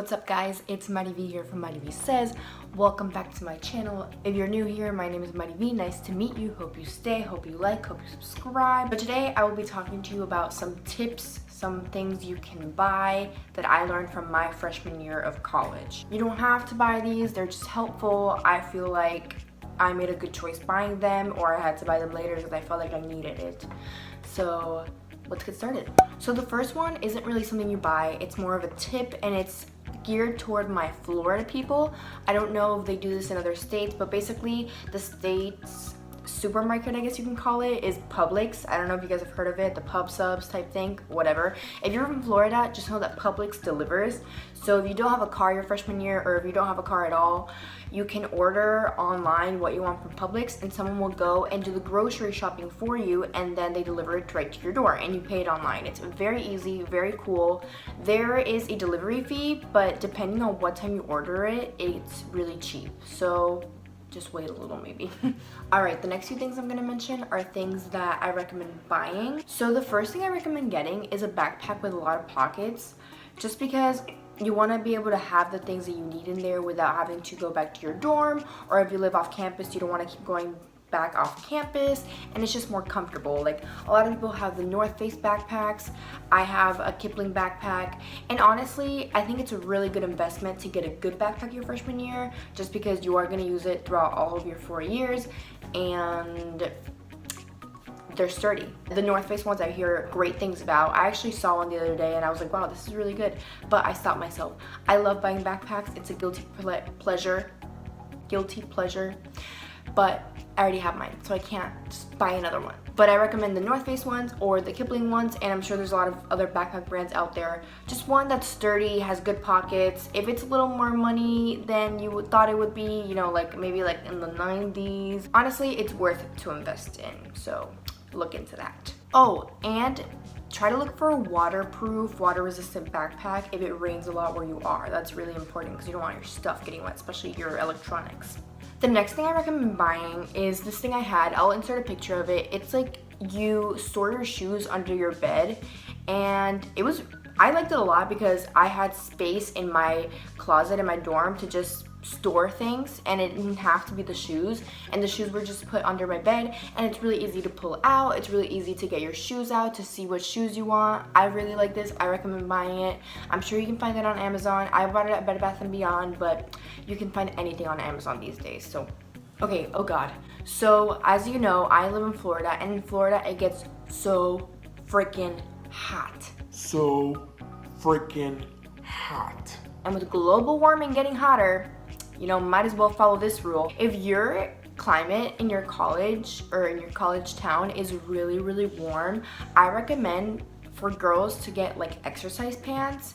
What's up guys, it's Mariv here from marivsays. Welcome back to my channel. If you're new here, my name is Mariv. Nice to meet you. Hope you stay, hope you like, hope you subscribe. But today I will be talking to you about some tips, some things you can buy that I learned from my freshman year of college. You don't have to buy these, they're just helpful. I feel like I made a good choice buying them, or I had to buy them later because I felt like I needed it. So let's get started. So the first one isn't really something you buy, it's more of a tip, and it's geared toward my Florida people. I don't know if they do this in other states, but basically the state's supermarket, I guess you can call it, is Publix. I don't know if you guys have heard of it, the pub subs type thing, whatever. If you're from Florida, just know that Publix delivers. So if you don't have a car your freshman year, or if you don't have a car at all, you can order online what you want from Publix, and someone will go and do the grocery shopping for you, and then they deliver it right to your door and you pay it online. It's very easy, very cool. There is a delivery fee, but depending on what time you order it, it's really cheap. So just wait a little maybe. Alright, the next few things I'm gonna mention are things that I recommend buying. So the first thing I recommend getting is a backpack with a lot of pockets, just because you want to be able to have the things that you need in there without having to go back to your dorm, or if you live off campus, you don't want to keep going back off campus, and it's just more comfortable. Like, a lot of people have the North Face backpacks. I have a Kipling backpack, and honestly I think it's a really good investment to get a good backpack your freshman year, just because you are going to use it throughout all of your 4 years, and they're sturdy. The North Face ones I hear great things about. I actually saw one the other day and I was like, wow, this is really good, but I stopped myself. I love buying backpacks. It's a guilty pleasure, but I already have mine, so I can't just buy another one. But I recommend the North Face ones or the Kipling ones, and I'm sure there's a lot of other backpack brands out there. Just one that's sturdy, has good pockets. If it's a little more money than you thought it would be, you know, like maybe like in the 90s, honestly, it's worth it to invest in, so look into that. Oh, and try to look for a waterproof, water-resistant backpack if it rains a lot where you are. That's really important because you don't want your stuff getting wet, especially your electronics. The next thing I recommend buying is this thing I had. I'll insert a picture of it. It's like you store your shoes under your bed, and I liked it a lot because I had space in my closet in my dorm to just store things, and it didn't have to be the shoes, and the shoes were just put under my bed, and it's really easy to pull out. It's really easy to get your shoes out to see what shoes you want. I really like this. I recommend buying it. I'm sure you can find it on Amazon. I bought it at Bed Bath & Beyond, but you can find anything on Amazon these days. So okay, oh god, so as you know, I live in Florida, and in Florida it gets so freaking hot. And with global warming getting hotter, you know, might as well follow this rule. If your climate in your college or in your college town is really, really warm, I recommend for girls to get like exercise pants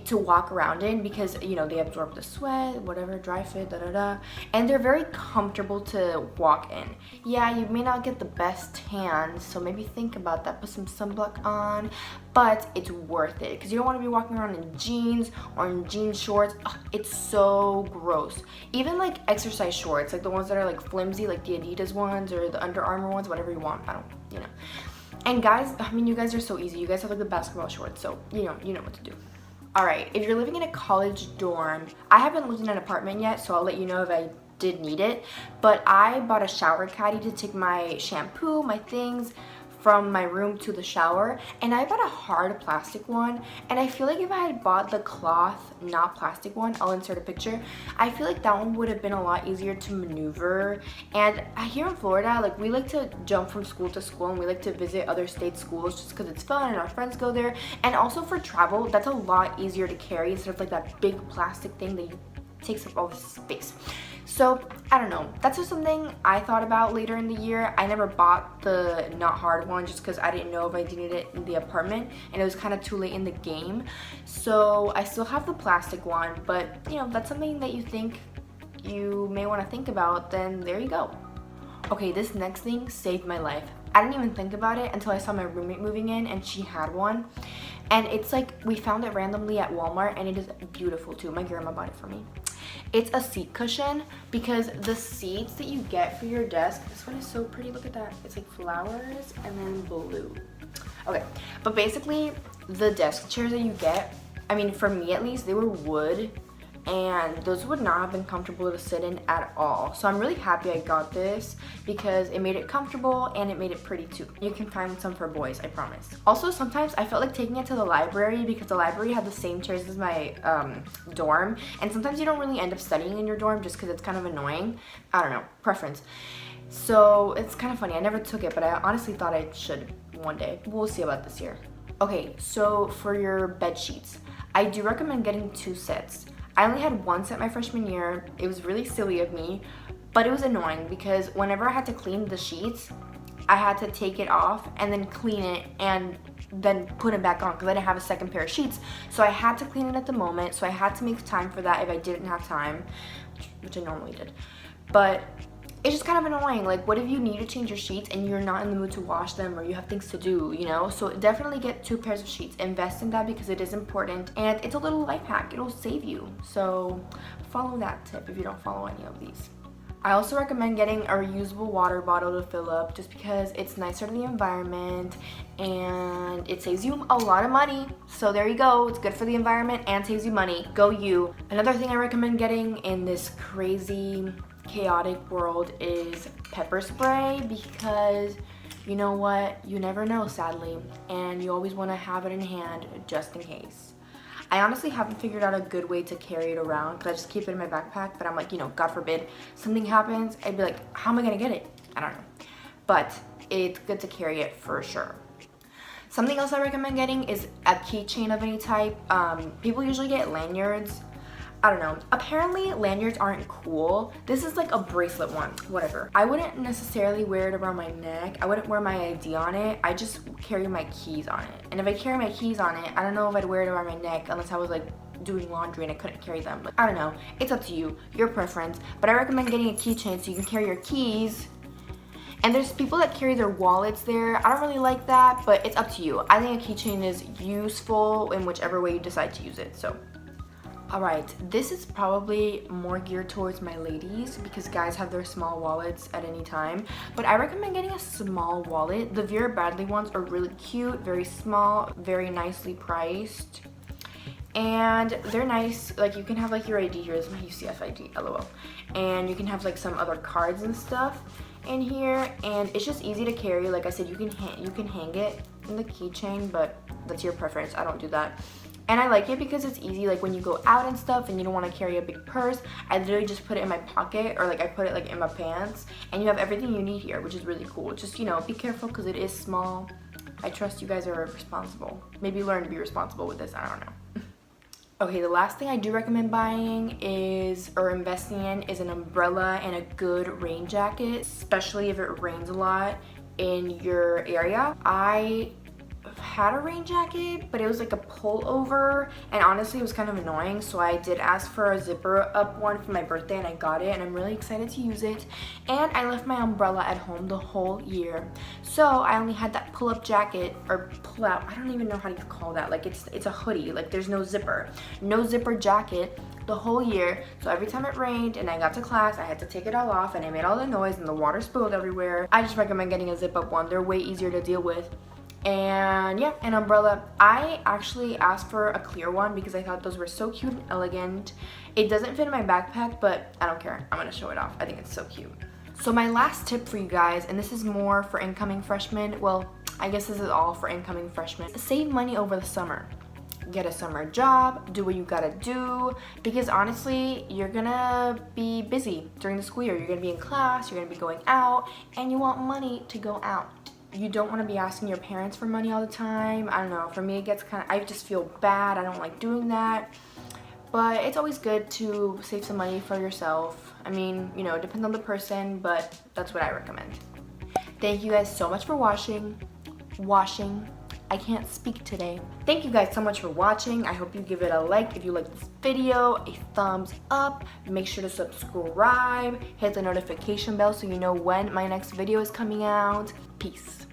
to walk around in, because you know they absorb the sweat, whatever, dry fit, and they're very comfortable to walk in. Yeah, you may not get the best tan, so maybe think about that. Put some sunblock on, but it's worth it because you don't want to be walking around in jeans or in jean shorts. Ugh, it's so gross. Even like exercise shorts, like the ones that are like flimsy, like the Adidas ones or the Under Armour ones, whatever you want. I don't, you know. And guys, I mean, you guys are so easy. You guys have like the basketball shorts, so you know what to do. Alright, if you're living in a college dorm, I haven't lived in an apartment yet, so I'll let you know if I did need it, but I bought a shower caddy to take my shampoo, my things from my room to the shower, and I bought a hard plastic one, and I feel like if I had bought the cloth, not plastic one, I'll insert a picture, I feel like that one would have been a lot easier to maneuver. And here in Florida, like, we like to jump from school to school, and we like to visit other state schools just because it's fun and our friends go there, and also for travel, that's a lot easier to carry instead of like that big plastic thing that takes up all the space. So I don't know, that's just something I thought about later in the year. I never bought the not hard one just because I didn't know if I needed it in the apartment, and it was kind of too late in the game. So I still have the plastic one, but you know, that's something that you think you may want to think about, then there you go. Okay, this next thing saved my life. I didn't even think about it until I saw my roommate moving in and she had one. And it's like, we found it randomly at Walmart, and it is beautiful too. My grandma bought it for me. It's a seat cushion, because the seats that you get for your desk, this one is so pretty, look at that. It's like flowers and then blue. Okay, but basically the desk chairs that you get, I mean, for me at least, they were wood, and those would not have been comfortable to sit in at all. So I'm really happy I got this because it made it comfortable and it made it pretty too. You can find some for boys, I promise. Also, sometimes I felt like taking it to the library because the library had the same chairs as my dorm, and sometimes you don't really end up studying in your dorm just because it's kind of annoying. I don't know, preference. So it's kind of funny. I never took it, but I honestly thought I should one day. We'll see about this year. Okay, so for your bed sheets, I do recommend getting 2 sets. I only had 1 set my freshman year. It was really silly of me, but it was annoying because whenever I had to clean the sheets, I had to take it off and then clean it and then put it back on because I didn't have a second pair of sheets. So I had to clean it at the moment, so I had to make time for that if I didn't have time, which I normally did. But it's just kind of annoying. Like, what if you need to change your sheets and you're not in the mood to wash them, or you have things to do, you know? So definitely get 2 pairs of sheets. Invest in that because it is important, and it's a little life hack. It'll save you. So follow that tip if you don't follow any of these. I also recommend getting a reusable water bottle to fill up just because it's nicer to the environment and it saves you a lot of money. So there you go. It's good for the environment and saves you money. Go you. Another thing I recommend getting in this crazy chaotic world is pepper spray, because you know what, you never know, sadly, and you always want to have it in hand just in case. I honestly haven't figured out a good way to carry it around because I just keep it in my backpack, but I'm like, you know, God forbid something happens, I'd be like, how am I gonna get it? I don't know, but it's good to carry it for sure. Something else I recommend getting is a keychain of any type. People usually get lanyards. I don't know. Apparently lanyards aren't cool. This is like a bracelet one, whatever. I wouldn't necessarily wear it around my neck. I wouldn't wear my ID on it. I just carry my keys on it. And if I carry my keys on it, I don't know if I'd wear it around my neck unless I was like doing laundry and I couldn't carry them. But I don't know. It's up to you, your preference. But I recommend getting a keychain so you can carry your keys. And there's people that carry their wallets there. I don't really like that, but it's up to you. I think a keychain is useful in whichever way you decide to use it. So alright, this is probably more geared towards my ladies because guys have their small wallets at any time. But I recommend getting a small wallet. The Vera Bradley ones are really cute, very small, very nicely priced. And they're nice. Like, you can have like your ID, here's my UCF ID, lol. And you can have like some other cards and stuff in here, and it's just easy to carry. Like I said, you can hang it in the keychain, but that's your preference. I don't do that. And I like it because it's easy, like when you go out and stuff and you don't want to carry a big purse, I literally just put it in my pocket, or like I put it like in my pants, and you have everything you need here, which is really cool. Just, you know, be careful because it is small. I trust you guys are responsible. Maybe learn to be responsible with this, I don't know. Okay, the last thing I do recommend buying is, or investing in, is an umbrella and a good rain jacket, especially if it rains a lot in your area. I had a rain jacket, but it was like a pullover, and honestly it was kind of annoying, so I did ask for a zipper up one for my birthday and I got it, and I'm really excited to use it. And I left my umbrella at home the whole year, so I only had that pull-up jacket, or pull-out, I don't even know how to call that, like it's a hoodie, like there's no zipper jacket the whole year. So every time it rained and I got to class, I had to take it all off and I made all the noise and the water spilled everywhere. I just recommend getting a zip-up one. They're way easier to deal with. And yeah, an umbrella. I actually asked for a clear one because I thought those were so cute and elegant. It doesn't fit in my backpack, but I don't care. I'm gonna show it off. I think it's so cute. So my last tip for you guys, and this is more for incoming freshmen, well, I guess this is all for incoming freshmen. Save money over the summer. Get a summer job, do what you gotta do, because honestly, you're gonna be busy during the school year. You're gonna be in class, you're gonna be going out, and you want money to go out. You don't want to be asking your parents for money all the time. I don't know, for me it gets kind of, I just feel bad. I don't like doing that. But it's always good to save some money for yourself. I mean, you know, it depends on the person, but that's what I recommend. Thank you guys so much for watching. I can't speak today. Thank you guys so much for watching. I hope you give it a like if you like this video, a thumbs up. Make sure to subscribe, hit the notification bell so you know when my next video is coming out. Peace.